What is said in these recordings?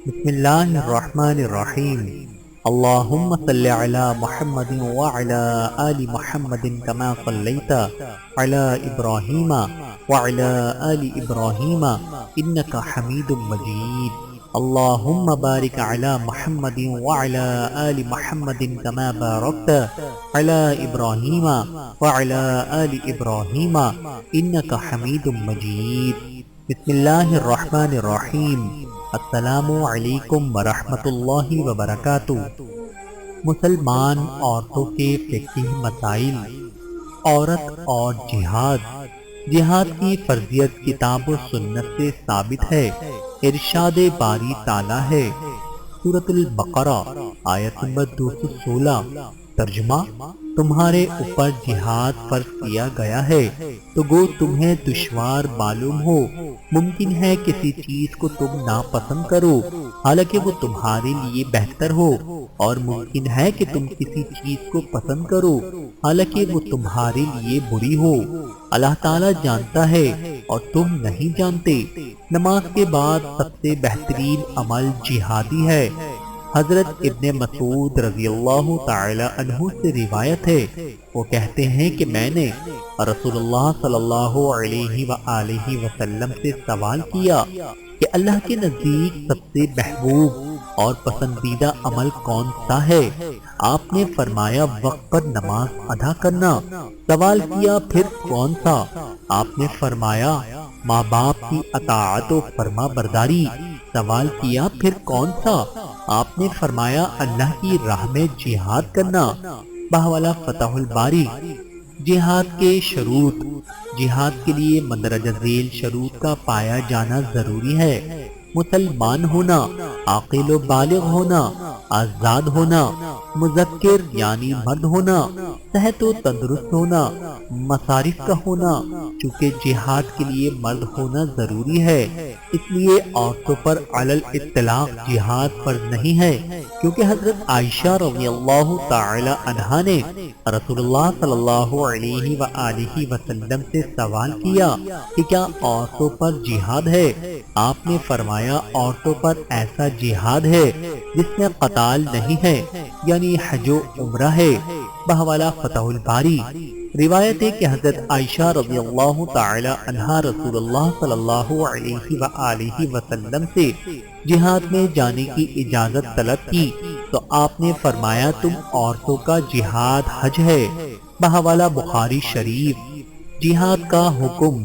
بسم اللہ الرحمن الرحیم اللہم صلی علی محمد وعلی آل محمد کما صلیت علی ابراہیم وعلی آل ابراہیم انکا حمید مجید اللہم بارک علی محمد وعلی آل محمد کما بارکت علی ابراہیم وعلی آل ابراہیم انکا حمید مجید بسم اللہ الرحمن الرحیم السلام علیکم ورحمۃ اللہ وبرکاتہ۔ مسلمان عورتوں کے فقہی مسائل، عورت اور جہاد کی فرضیت کتاب و سنت سے ثابت ہے۔ ارشاد باری تعالیٰ ہے، سورۃ البقرہ آیت نمبر 216۔ ترجمہ: تمہارے اوپر جہاد فرض کیا گیا ہے تو گو تمہیں دشوار معلوم ہو، ممکن ہے کسی چیز کو تم ناپسند کرو حالانکہ وہ تمہارے لیے بہتر ہو، اور ممکن ہے کہ تم کسی چیز کو پسند کرو حالانکہ وہ تمہارے لیے بری ہو۔ اللہ تعالیٰ جانتا ہے اور تم نہیں جانتے۔ نماز کے بعد سب سے بہترین عمل جہادی ہے۔ حضرت ابن مسعود رضی اللہ تعالی عنہ سے روایت ہے، وہ کہتے ہیں کہ میں نے رسول اللہ صلی اللہ علیہ وآلہ وسلم سے سوال کیا کہ اللہ کے نزدیک سب سے محبوب اور پسندیدہ عمل کون سا ہے؟ آپ نے فرمایا وقت پر نماز ادا کرنا۔ سوال کیا پھر کون سا؟ آپ نے فرمایا ماں باپ کی اطاعت و فرما برداری۔ سوال کیا پھر کون سا؟ آپ نے فرمایا اللہ کی راہ میں جہاد کرنا۔ بحوالہ فتح الباری۔ جہاد کے شروط۔ جہاد کے لیے مندرجہ ذیل شروط کا پایا جانا ضروری ہے۔ مسلمان ہونا، عاقل و بالغ ہونا، آزاد ہونا، مذکر یعنی مرد ہونا، صحت و تندرست ہونا، مصارف کا ہونا۔ چونکہ جہاد کے لیے مرد ہونا ضروری ہے، اس لیے عورتوں پر علی الاطلاق جہاد فرض نہیں ہے، کیونکہ حضرت عائشہ رضی اللہ تعالی عنہا نے رسول اللہ صلی اللہ علیہ وآلہ وسلم سے سوال کیا کہ کیا عورتوں پر جہاد ہے؟ آپ نے فرمایا عورتوں پر ایسا جہاد ہے جس میں قتال نہیں ہے، یعنی حج و عمرہ ہے۔ بحوالہ فتح الباری۔ روایت ہے کہ حضرت عائشہ رضی اللہ تعالی عنہا رسول اللہ صلی اللہ علیہ وآلہ وسلم سے جہاد میں جانے کی اجازت طلب کی تو آپ نے فرمایا تم عورتوں کا جہاد حج ہے۔ بحوالہ بخاری شریف۔ جہاد کا حکم۔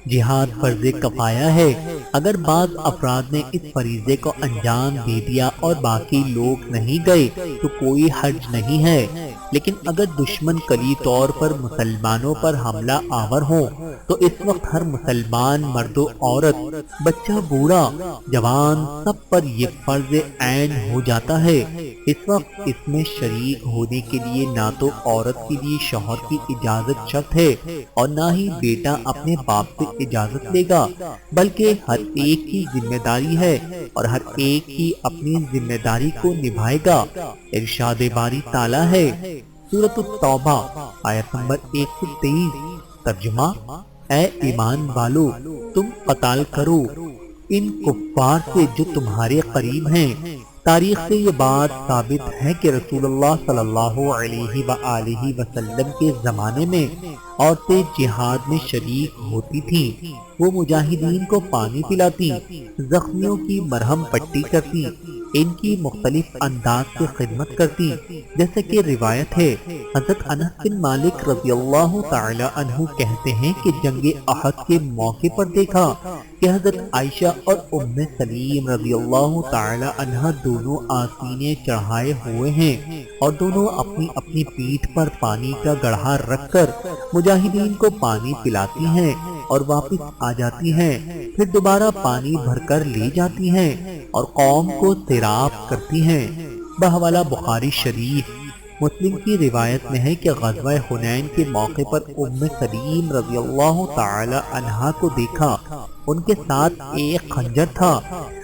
جہاد فرض کفایہ ہے۔ اگر بعض افراد نے اس فریضے کو انجام دے دیا اور باقی لوگ نہیں گئے تو کوئی حرج نہیں ہے، لیکن اگر دشمن کلی طور پر مسلمانوں پر حملہ آور ہوں تو اس وقت ہر مسلمان مرد و عورت، بچہ بوڑھا جوان سب پر یہ فرض عین ہو جاتا ہے۔ اس وقت اس میں شریک ہونے کے لیے نہ تو عورت کے لیے شوہر کی اجازت شرط ہے اور نہ ہی بیٹا اپنے باپ سے اجازت لے گا، بلکہ ہر ایک کی ذمہ داری ہے اور ہر ایک کی اپنی ذمہ داری کو نبھائے گا۔ ارشاد باری تعالیٰ ہے، سورۃ التوبہ آیت نمبر 123۔ ترجمہ: اے ایمان والو، تم قتال کرو ان کفار سے جو تمہارے قریب ہیں۔ تاریخ سے یہ بات ثابت ہے کہ رسول اللہ صلی اللہ علیہ وآلہ وسلم کے زمانے میں عورتیں جہاد میں شریک ہوتی تھیں۔ وہ مجاہدین کو پانی پلاتی، زخمیوں کی مرہم پٹی کرتی، ان کی مختلف انداز سے خدمت کرتی، جیسے کہ روایت ہے حضرت انس بن مالک رضی اللہ تعالی عنہ کہتے ہیں کہ جنگ احد کے موقع پر دیکھا کہ حضرت عائشہ اور ام سلیم رضی اللہ تعالی عنہ دونوں آستینے چڑھائے ہوئے ہیں اور دونوں اپنی اپنی پیٹھ پر پانی کا گڑھا رکھ کر مجاہدین کو پانی پلاتی ہیں اور واپس آ جاتی ہیں، پھر دوبارہ پانی بھر کر لے جاتی ہیں اور قوم کو سیراب کرتی ہیں۔ بحوالہ بخاری شریف۔ مسلم کی روایت میں ہے کہ غزوہ حنین کے موقع پر ام سلیم رضی اللہ تعالی عنہا کو دیکھا، ان کے ساتھ ایک خنجر تھا۔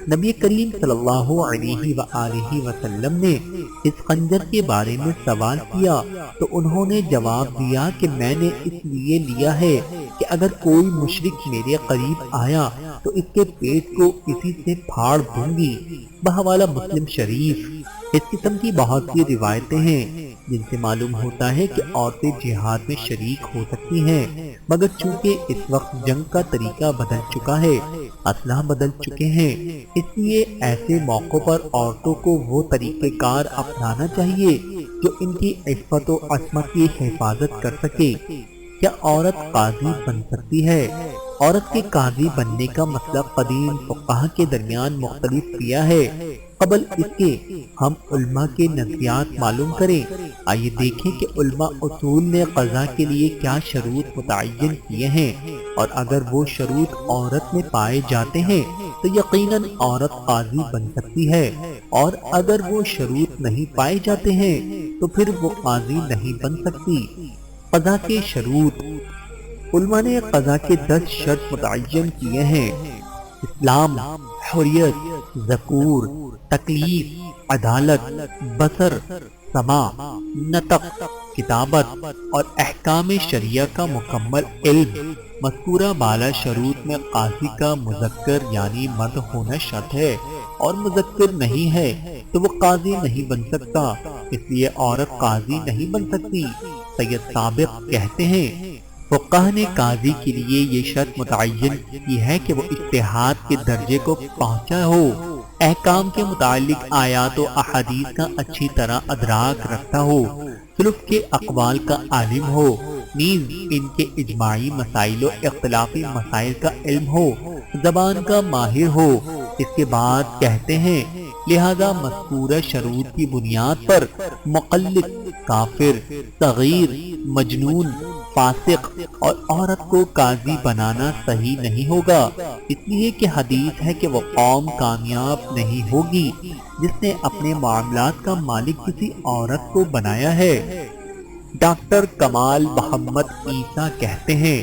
نبی کریم صلی اللہ علیہ وآلہ وسلم نے اس خنجر کے بارے میں سوال کیا تو انہوں نے جواب دیا کہ میں نے اس لیے لیا ہے کہ اگر کوئی مشرک میرے قریب آیا تو اس کے پیٹ کو اسی سے پھاڑ دوں گی۔ بحوالہ مسلم شریف۔ اس قسم کی بہت سی روایتیں ہیں جن سے معلوم ہوتا ہے کہ عورتیں جہاد میں شریک ہو سکتی ہیں، مگر چونکہ اس وقت جنگ کا طریقہ بدل چکا ہے، اسلحہ بدل چکے ہیں، اس لیے ایسے موقعوں پر عورتوں کو وہ طریقہ کار اپنانا چاہیے جو ان کی عفت و عصمت کی حفاظت کر سکے۔ کیا عورت قاضی بن سکتی ہے؟ عورت کے قاضی بننے کا مسئلہ قدیم فقہا کے درمیان مختلف کیا ہے۔ قبل اس کے ہم علماء کے نظریات معلوم کریں۔ آئیے دیکھیں کہ علماء اصول نے قضا کے لیے کیا شروط متعین کیے ہیں، اور اگر وہ شروط عورت میں پائے جاتے ہیں تو یقیناً عورت قاضی بن سکتی ہے، اور اگر وہ شروط نہیں پائے جاتے ہیں تو پھر وہ قاضی نہیں بن سکتی۔ قضا کے شروط۔ علماء نے قضا کے 10 شرط متعین کیے ہیں: اسلام، حریت، ذکور، تکلیف، عدالت، بصر، سماع، نطق، کتابت اور احکام شریعہ کا مکمل علم۔ مذکورہ بالا شروط میں قاضی کا مذکر یعنی مرد ہونا شرط ہے، اور مذکر نہیں ہے تو وہ قاضی نہیں بن سکتا، اس لیے عورت قاضی نہیں بن سکتی۔ سید سابق کہتے ہیں فقہ نے قاضی کے لیے یہ شرط متعین کی ہے کہ وہ اجتہاد کے درجے کو پہنچا ہو، احکام کے متعلق آیات و احادیث کا اچھی طرح ادراک رکھتا ہو، سلف کے اقوال کا عالم ہو، نیز ان کے اجماعی مسائل و اختلافی مسائل کا علم ہو، زبان کا ماہر ہو۔ اس کے بعد کہتے ہیں لہذا مذکورہ شروط کی بنیاد پر مقلد، کافر، صغیر، مجنون، فاسق اور عورت کو قاضی بنانا صحیح نہیں ہوگا، اس لیے کہ حدیث ہے کہ وہ قوم کامیاب نہیں ہوگی جس نے اپنے معاملات کا مالک کسی عورت کو بنایا ہے۔ ڈاکٹر کمال محمد عیسیٰ کہتے ہیں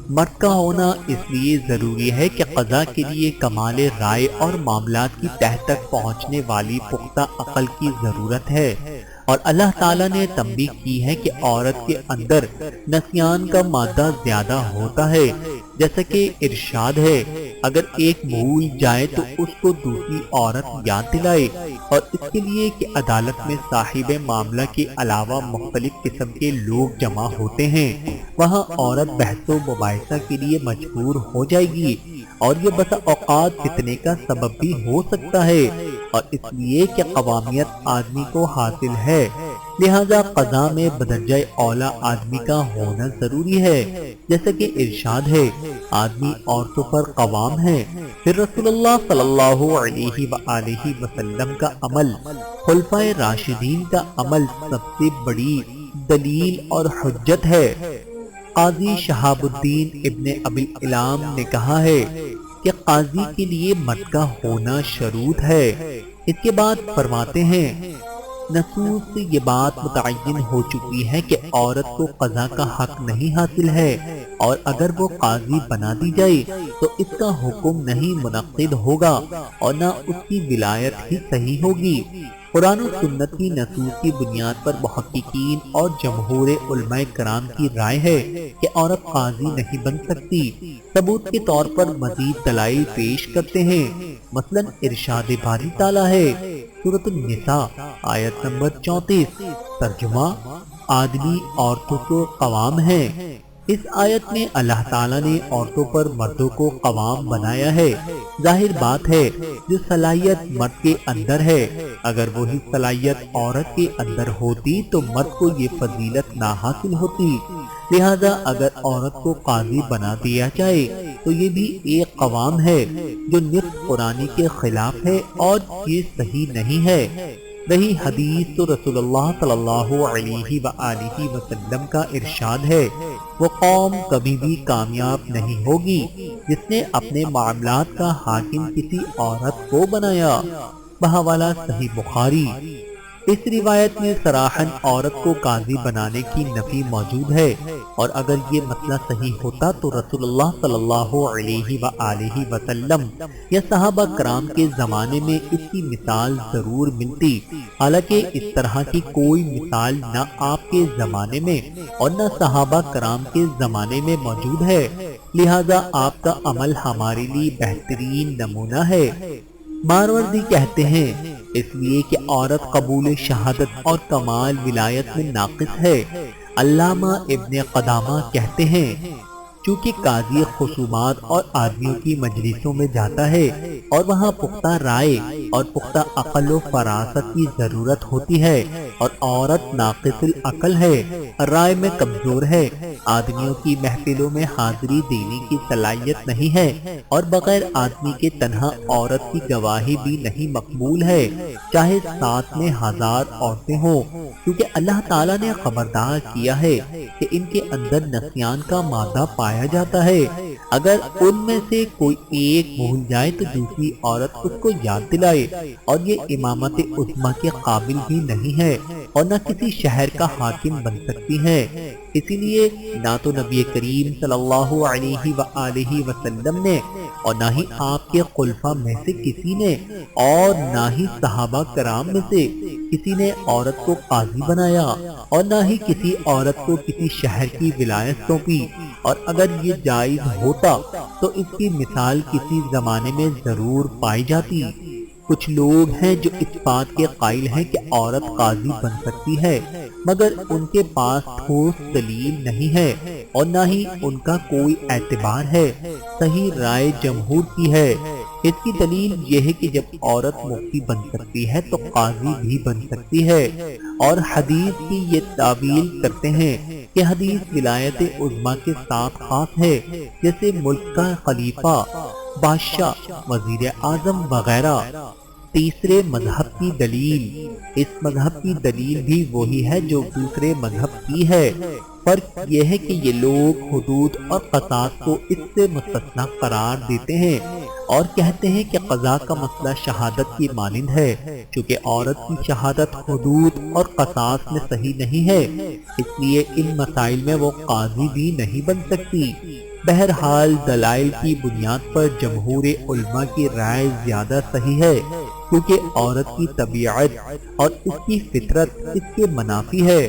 مرد کا ہونا اس لیے ضروری ہے کہ قضا کے لیے کمال رائے اور معاملات کی تہ تک پہنچنے والی پختہ عقل کی ضرورت ہے، اور اللہ تعالیٰ نے تنبیہ کی ہے کہ عورت کے اندر نسیان کا مادہ زیادہ ہوتا ہے، جیسا کہ ارشاد ہے اگر ایک بھول جائے تو اس کو دوسری عورت یاد دلائے، اور اس کے لیے کہ عدالت میں صاحب معاملہ کے علاوہ مختلف قسم کے لوگ جمع ہوتے ہیں، وہاں عورت بحث و مباحثہ کے لیے مجبور ہو جائے گی، اور یہ بسا اوقات فتنے کا سبب بھی ہو سکتا ہے، اور اس لیے کہ قوامیت آدمی کو حاصل ہے، لہذا قضا میں بدرجہ اولا آدمی کا ہونا ضروری ہے، جیسا کہ ارشاد ہے آدمی عورتوں پر قوام ہے۔ پھر رسول اللہ صلی اللہ علیہ وآلہ وسلم کا عمل، خلفائے راشدین کا عمل سب سے بڑی دلیل اور حجت ہے۔ قاضی شہاب الدین ابن ابی العلام نے کہا ہے کہ قاضی کے لیے مرد کا ہونا شروط ہے۔ اس کے بعد فرماتے ہیں نصوص سے یہ بات متعین ہو چکی ہے کہ عورت کو قضا کا حق نہیں حاصل ہے، اور اگر وہ قاضی بنا دی جائے تو اس کا حکم نہیں منعقد ہوگا اور نہ اس کی ولایت ہی صحیح ہوگی۔ قرآن و سنت کی نصوص کی بنیاد پر محققین اور جمہور علماء کرام کی رائے ہے کہ عورت قاضی نہیں بن سکتی۔ ثبوت کے طور پر مزید دلائل پیش کرتے ہیں، مثلا ارشاد باری تعالیٰ ہے سورۃ النساء آیت نمبر 34، ترجمہ آدمی عورتوں کو قوام ہے۔ اس آیت میں اللہ تعالیٰ نے عورتوں پر مردوں کو قوام بنایا ہے۔ ظاہر بات ہے جو صلاحیت مرد کے اندر ہے، اگر وہی صلاحیت عورت کے اندر ہوتی تو مرد کو یہ فضیلت نہ حاصل ہوتی، لہذا اگر عورت کو قاضی بنا دیا جائے تو یہ بھی ایک قوام ہے جو نصف قرآنی کے خلاف ہے اور یہ صحیح نہیں ہے۔ رہی حدیث تو رسول اللہ صلی اللہ علیہ وآلہ وسلم کا ارشاد ہے وہ قوم کبھی بھی کامیاب نہیں ہوگی جس نے اپنے معاملات کا حاکم کسی عورت کو بنایا۔ بحوالہ صحیح بخاری۔ اس روایت میں صراحاً عورت کو قاضی بنانے کی نفی موجود ہے، اور اگر یہ مسئلہ صحیح ہوتا تو رسول اللہ صلی اللہ علیہ وآلہ وسلم یا صحابہ کرام کے زمانے میں اس کی مثال ضرور ملتی، حالانکہ اس طرح کی کوئی مثال نہ آپ کے زمانے میں اور نہ صحابہ کرام کے زمانے میں موجود ہے، لہذا آپ کا عمل ہمارے لیے بہترین نمونہ ہے۔ ماروردی کہتے ہیں اس لیے کہ عورت قبول شہادت اور کمال ولایت میں ناقص ہے۔ علامہ ابن قدامہ کہتے ہیں چونکہ قاضی خصومات اور آدمیوں کی مجلسوں میں جاتا ہے اور وہاں پختہ رائے اور پختہ عقل و فراست کی ضرورت ہوتی ہے، اور عورت ناقص العقل ہے، رائے میں کمزور ہے، آدمیوں کی محفلوں میں حاضری دینے کی صلاحیت نہیں ہے، اور بغیر آدمی کے تنہا عورت کی گواہی بھی نہیں مقبول ہے، چاہے ساتھ میں 1000 عورتیں ہوں، کیونکہ اللہ تعالیٰ نے خبردار کیا ہے کہ ان کے اندر نسیان کا مادہ پایا جاتا ہے۔ اگر ان میں سے کوئی ایک بھول جائے تو دوسری عورت اس کو یاد دلائے، اور یہ امامت عظمیٰ کے قابل بھی نہیں ہے اور نہ کسی شہر کا حاکم بن سکتی ہے۔ اسی لیے نہ تو نبی کریم صلی اللہ علیہ وآلہ وسلم نے اور نہ ہی آپ کے خلفاء میں سے کسی نے اور نہ ہی صحابہ کرام میں سے کسی نے عورت کو قاضی بنایا اور نہ ہی کسی عورت کو کسی شہر کی ولایت سونپی، اور اگر یہ جائز ہوتا تو اس کی مثال کسی زمانے میں ضرور پائی جاتی۔ کچھ لوگ ہیں جو اس بات کے قائل ہیں کہ عورت قاضی بن سکتی ہے، مگر ان کے پاس ٹھوس دلیل نہیں ہے اور نہ ہی ان کا کوئی اعتبار ہے۔ صحیح رائے جمہور کی ہے۔ اس کی دلیل یہ ہے کہ جب عورت مفتی بن سکتی ہے تو قاضی بھی بن سکتی ہے، اور حدیث کی یہ تعویل کرتے ہیں کہ حدیث ولایت عظمیٰ کے ساتھ خاص ہے، جیسے ملک کا خلیفہ، بادشاہ، وزیر اعظم وغیرہ۔ تیسرے مذہب کی دلیل، اس مذہب کی دلیل بھی وہی ہے جو دوسرے مذہب کی ہے، فرق یہ ہے کہ یہ لوگ حدود اور قصاص کو اس سے مستثنی قرار دیتے ہیں اور کہتے ہیں کہ قضاء کا مسئلہ شہادت کی مانند ہے، چونکہ عورت کی شہادت حدود اور قصاص میں صحیح نہیں ہے، اس لیے ان مسائل میں وہ قاضی بھی نہیں بن سکتی۔ بہرحال دلائل کی بنیاد پر جمہور علماء کی رائے زیادہ صحیح ہے، کیونکہ عورت کی طبیعت اور اس کی فطرت اس کے منافی ہے۔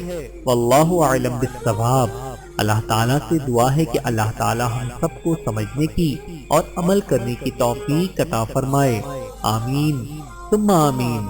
واللہ اعلم بالصواب۔ اللہ تعالیٰ سے دعا ہے کہ اللہ تعالیٰ ہم سب کو سمجھنے کی اور عمل کرنے کی توفیق عطا فرمائے۔ آمین ثم آمین۔